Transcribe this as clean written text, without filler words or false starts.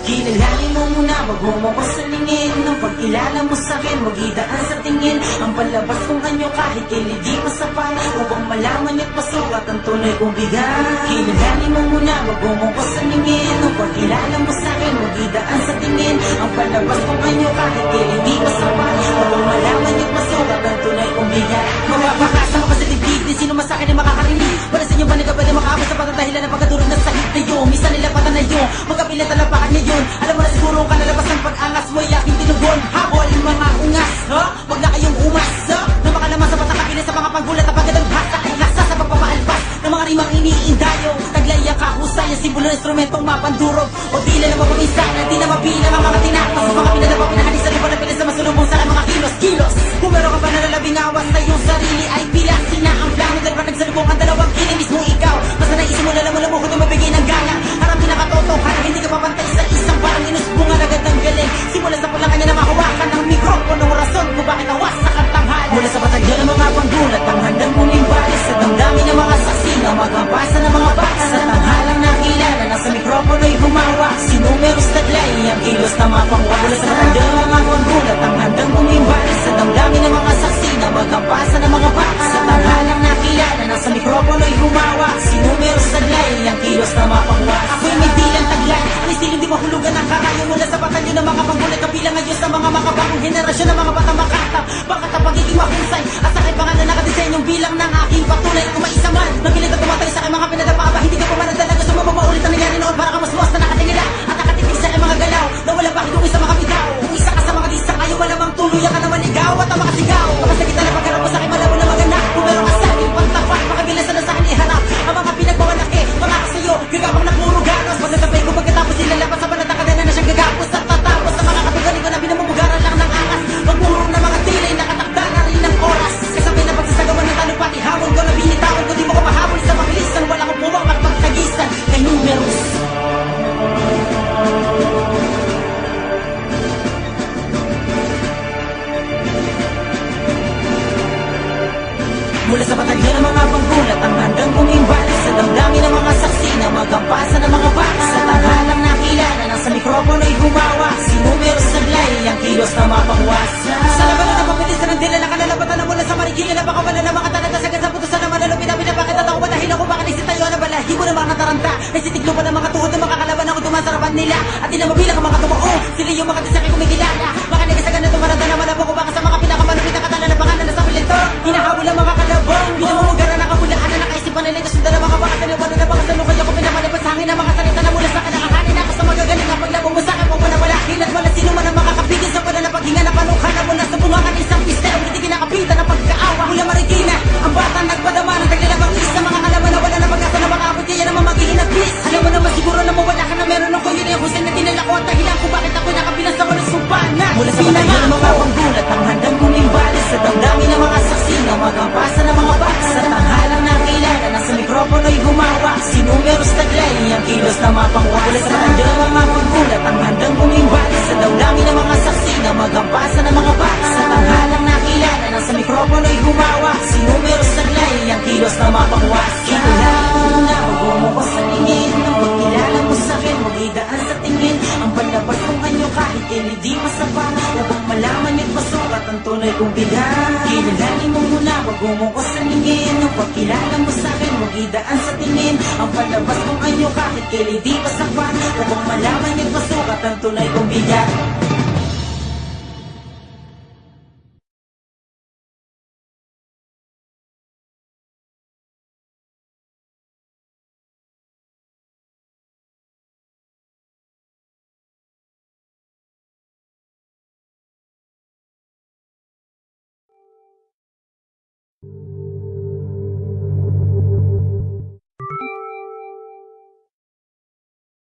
Kilalanin mo muna bago mo pasalingin. Nang pagkilala mo sa'kin, huwag idaan sa tingin ang palabas kong anyo kahit kailan di pa sapat, upang malaman at pasukat ang tunay kong bigat. Kilalanin mo muna bago mo pasalingin. Nang pagkilala mo sa'kin, huwag idaan sa tingin ang palabas kong anyo kahit kailan di pa sapat, upang malaman at pasukat ang tunay kong bigat. Mapapakasa mo kasi dibdib din sino masakit ay makakarinig. Wala sa inyo ba nagkabali makaabot sa patatahilan ng pagkadurog na sakit na yun? Misa nila patanayo, magkapilan talapakan niya yun. Alam mo na siguro ang kalalabas ng pag-angas mo ay aking tinugon. Habol yung mga ungas, ha? Huwag na kayong umas, ha? Na makalaman sa patakapilan sa mga paggulat at pagkadang hasa ay hasa sa pagpapaalpas ng mga rimang iniindayo. Taglay ang kahusay, ang simbolo ng instrumentong mapandurog o dila na mapag-isa na di na mabilang ang mga tinakmas. Mga pinadapa pinahali sa lupa na pilis sa masulubong sa mga kilos. Kung meron ka pa nalalabing awas na iyong sarili ay pilasin na ang plano. Dahil pa nagsalubong ang dalawang kinimis mo ikaw. Basta naisip mo lalaman mo kung mabigay ng gana. Harapin na katotohanan, hindi ka papantay sa isang parang inusbungan agad ng galing. Simula sa pulang kanya na mahawakan ng mikropono, rason kung bakit awas sa kantanghalan. Mula sa batagyan ng mga panggulat, ang handang muling balis sa damdamin ng mga saksi na magpapasa ng mga baka. Sa tanghalang nakilala na sa mikropono'y humawak, si Numeros taglay ang kilos na mapangwa. Mula sa batagyan ng mga panggulat, ang handang muling balis sa damdamin ng mga saksi na magpapasa ng mga baka. Sa tanghalang nakilala na sa mikropono'y humawak, si Numeros taglay ang kilos na mapangwa. Ako'y may bilang taglay, may siling di mahulugan ang karayo. Mula sa batalyon ng mga panggulat, kabilang ayos sa mga makabagong henerasyon ng mga batang makatap. Baka sa pagiging mahusay at sa aking pangalan nakadesenyong bilang ng aking patunay. Kung may isa man, nabilit at tumatay sa aking mga pinadapa ba, hindi ka pa manadala. Gusto mo mapaulit ang nangyari noon para ka maswas na nakatingala at nakatitig sa aking mga galaw na wala bakit kung isa mga bitaw. Kung isa ka sa mga disa, kayo malamang tuluyan ka naman ligaw at ang mga sigaw. Baka sa kita na pagharap mo sa aking malabo na maganak. Kung meron ka sa aking pantapat, makabilasan na sa akin iharap ang mga pinagmamalaki, mga kasayo, gagawang na puro ganos. Masasabay ko pagkatapos nilalapas sa banat, nakadena na siyang gagapos at tatapos sa mga katugaling ko na binamumugaran lang ng angas. Magmurong na mga tilay, nakatakda na rin ng oras. Kasabay na pagsasagawan ng talupati, hamon ko na binitawan ko, di mo ko mahabol sa mabilisan. Wala kong puwang makapagtagisan kay Numeros. Mula sa batagyan ng mga panggulat, ang handang bumimbalik sa damdamin ng mga saksi na magampasa ng mga baka. Sa tanghalang nakilala na sa mikropono'y humawa, si Numeros taglay ang kilos na mapangwas. Sa labanan ng pagpitisan ng dila na kalalabatan na mula sa marikilya na baka wala na mga talata sa ganda putusan na manalupit na pinapakit at ako matahin ako baka naisip tayo na balahi mo ng mga nataranta. Ay sitiglo pa ng mga tuhod ng mga kalaban ako tumasarapan nila at di na mabilang ang mga tumuo. Sila yung mga disaki kumikilala, baka nagasagan na tumaranda na malabo ko baka sa mga pinakamalupit na katala na pangalan na sa pilito. Hinahabol ang mga kalabang, binamumugaran na kabulaan na nakaisipan nila kasundan ng mga baka taliwanan na baka salukay ako pinapalabas sa hangin ng mga salita na mula sa kalakahanin ako sa magagaling ang paglabo mo sa akin mo na wala hilat wala sino man ang makakapigil sa pananapaghinga na panukhan na mula sa bungangan isang pistero hindi kinakapitan ng pagkaawa mula marikina ang batang nagpadama ng taglalabang isa mga kalaban na wala na pag-asa na makaabot kaya naman magiging na please. Alam mo naman siguro na mawala ka na meron ako yun yung Hussein na dinala ko at dahilan kung bakit ako'y nakabilang sa walang sumpana. Mula sa batagyan ng mga panggulat, ang handang bumimbalik sa damdamin ng mga saksi na magampasa ng mga baka. Sa tanghalang nakilala na sa mikropono'y humawa, si Numeros taglay ang kilos na mapangwa. Mula sa batagyan ng mga panggulat, ang handang bumimbalik sa damdamin ng mga saksi na magampasa ng mga baka. Sa tanghalang nakilala na sa mikropono'y humawa, si Numeros taglay ang kilos na mapangwa. Kilala mo na bago mo pasalingin. Nang pagkilala mo sa'kin, huwag idaan sa tingin ang palabas kong anyo kahit kailan di masapat, upang malaman at pasukat ang tunay kong bigat. Kilalanin mo muna bago mo pasalingin. Nang pagkilala mo sa'kin, huwag idaan sa tingin ang palabas kong anyo kahit kailan di masapat, upang malaman at pasukat ang tunay kong bigat.